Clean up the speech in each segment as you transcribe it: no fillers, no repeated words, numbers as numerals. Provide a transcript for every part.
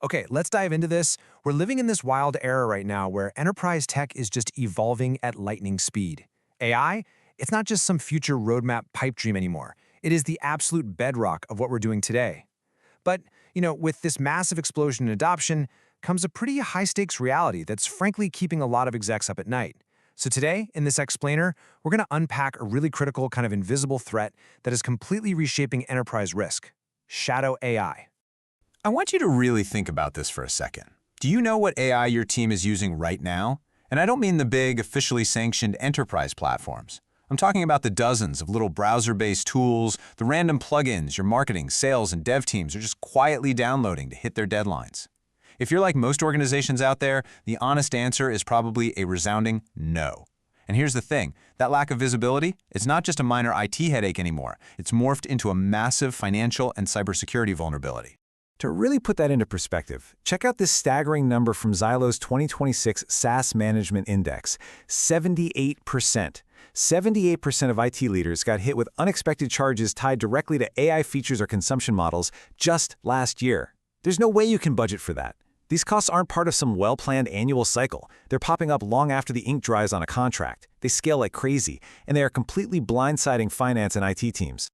Okay, let's dive into this. We're living in this wild era right now where enterprise tech is just evolving at lightning speed. AI, it's not just some future roadmap pipe dream anymore. It is the absolute bedrock of what we're doing today. But, with this massive explosion in adoption comes a pretty high-stakes reality that's frankly keeping a lot of execs up at night. So today, in this explainer, we're going to unpack a really critical kind of invisible threat that is completely reshaping enterprise risk: shadow AI. I want you to really think about this for a second. Do you know what AI your team is using right now? And I don't mean the big, officially sanctioned enterprise platforms. I'm talking about the dozens of little browser-based tools, the random plugins your marketing, sales, and dev teams are just quietly downloading to hit their deadlines. If you're like most organizations out there, the honest answer is probably a resounding no. And here's the thing, that lack of visibility, it's not just a minor IT headache anymore. It's morphed into a massive financial and cybersecurity vulnerability. To really put that into perspective, check out this staggering number from Zylo's 2026 SaaS Management Index: 78%. 78% of IT leaders got hit with unexpected charges tied directly to AI features or consumption models just last year. There's no way you can budget for that. These costs aren't part of some well-planned annual cycle. They're popping up long after the ink dries on a contract. They scale like crazy, and they are completely blindsiding finance and IT teams.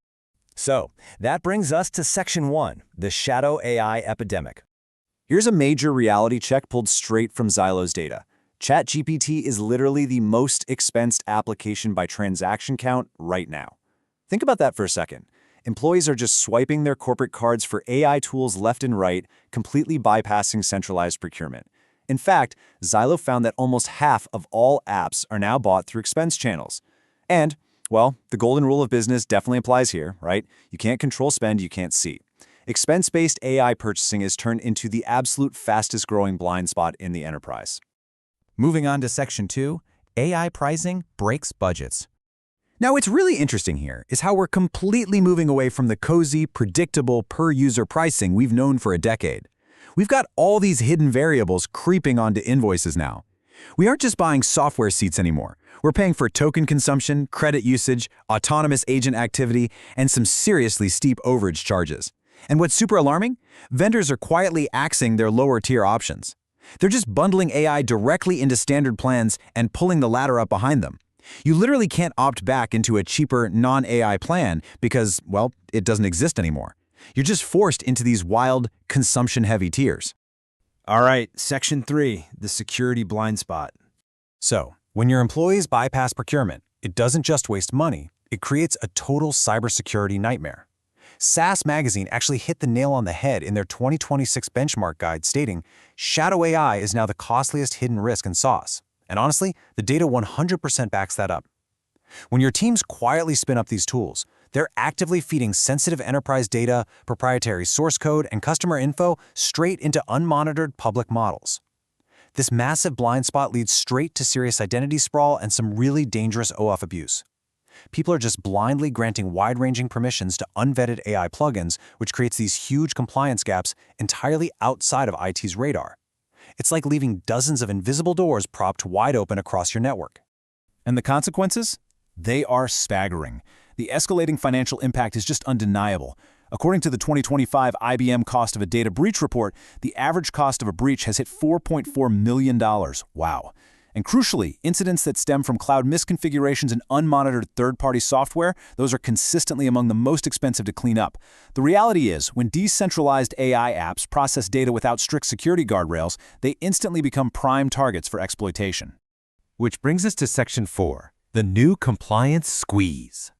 So, that brings us to Section 1, the shadow AI epidemic. Here's a major reality check pulled straight from Zylo's data. ChatGPT is literally the most expensed application by transaction count right now. Think about that for a second. Employees are just swiping their corporate cards for AI tools left and right, completely bypassing centralized procurement. In fact, Zylo found that almost half of all apps are now bought through expense channels. And, well, the golden rule of business definitely applies here, right? You can't control spend you can't see. Expense-based AI purchasing is turned into the absolute fastest-growing blind spot in the enterprise. Moving on to Section 2, AI pricing breaks budgets. Now, what's really interesting here is how we're completely moving away from the cozy, predictable per-user pricing we've known for a decade. We've got all these hidden variables creeping onto invoices now. We aren't just buying software seats anymore. We're paying for token consumption, credit usage, autonomous agent activity, and some seriously steep overage charges. And what's super alarming? Vendors are quietly axing their lower-tier options. They're just bundling AI directly into standard plans and pulling the ladder up behind them. You literally can't opt back into a cheaper, non-AI plan because, well, it doesn't exist anymore. You're just forced into these wild, consumption-heavy tiers. All right, Section 3, the security blind spot. So, when your employees bypass procurement, it doesn't just waste money, it creates a total cybersecurity nightmare. SaaS Magazine actually hit the nail on the head in their 2026 benchmark guide, stating, "Shadow AI is now the costliest hidden risk in SaaS." And honestly, the data 100% backs that up. When your teams quietly spin up these tools, they're actively feeding sensitive enterprise data, proprietary source code, and customer info straight into unmonitored public models. This massive blind spot leads straight to serious identity sprawl and some really dangerous OAuth abuse. People are just blindly granting wide-ranging permissions to unvetted AI plugins, which creates these huge compliance gaps entirely outside of IT's radar. It's like leaving dozens of invisible doors propped wide open across your network. And the consequences? They are staggering. The escalating financial impact is just undeniable. According to the 2025 IBM Cost of a Data Breach report, the average cost of a breach has hit $4.4 million. Wow. And crucially, incidents that stem from cloud misconfigurations and unmonitored third-party software, those are consistently among the most expensive to clean up. The reality is, when decentralized AI apps process data without strict security guardrails, they instantly become prime targets for exploitation. Which brings us to Section 4, the new compliance squeeze.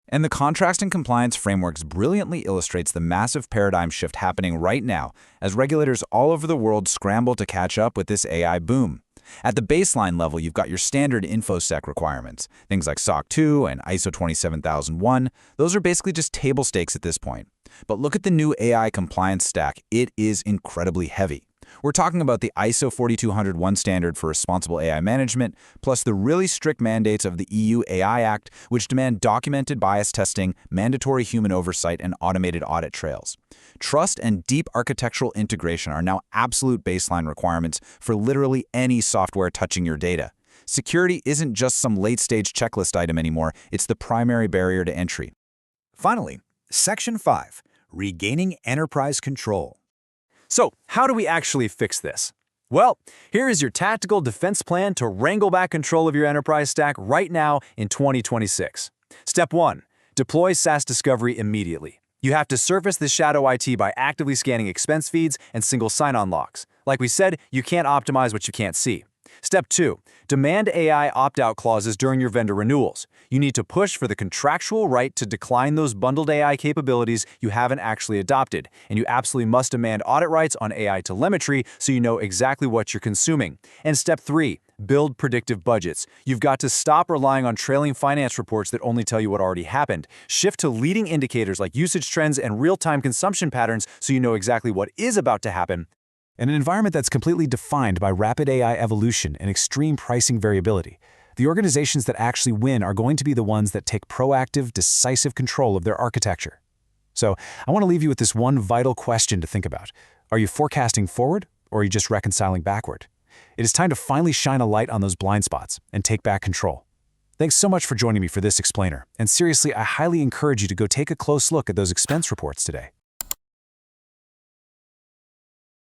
And the contrast in compliance frameworks brilliantly illustrates the massive paradigm shift happening right now as regulators all over the world scramble to catch up with this AI boom. At the baseline level, you've got your standard InfoSec requirements, things like SOC 2 and ISO 27001. Those are basically just table stakes at this point. But look at the new AI compliance stack. It is incredibly heavy. We're talking about the ISO 42001 standard for responsible AI management, plus the really strict mandates of the EU AI Act, which demand documented bias testing, mandatory human oversight, and automated audit trails. Trust and deep architectural integration are now absolute baseline requirements for literally any software touching your data. Security isn't just some late-stage checklist item anymore, it's the primary barrier to entry. Finally, Section 5, regaining enterprise control. So, how do we actually fix this? Well, here is your tactical defense plan to wrangle back control of your enterprise stack right now in 2026. Step 1. Deploy SaaS Discovery immediately. You have to surface the shadow IT by actively scanning expense feeds and single sign-on logs. Like we said, you can't optimize what you can't see. Step 2. Demand AI opt-out clauses during your vendor renewals. You need to push for the contractual right to decline those bundled AI capabilities you haven't actually adopted, and you absolutely must demand audit rights on AI telemetry so you know exactly what you're consuming. And Step 3. Build predictive budgets. You've got to stop relying on trailing finance reports that only tell you what already happened. Shift to leading indicators like usage trends and real-time consumption patterns so you know exactly what is about to happen. In an environment that's completely defined by rapid AI evolution and extreme pricing variability, the organizations that actually win are going to be the ones that take proactive, decisive control of their architecture. So, I want to leave you with this one vital question to think about. Are you forecasting forward, or are you just reconciling backward? It is time to finally shine a light on those blind spots and take back control. Thanks so much for joining me for this explainer, and seriously, I highly encourage you to go take a close look at those expense reports today.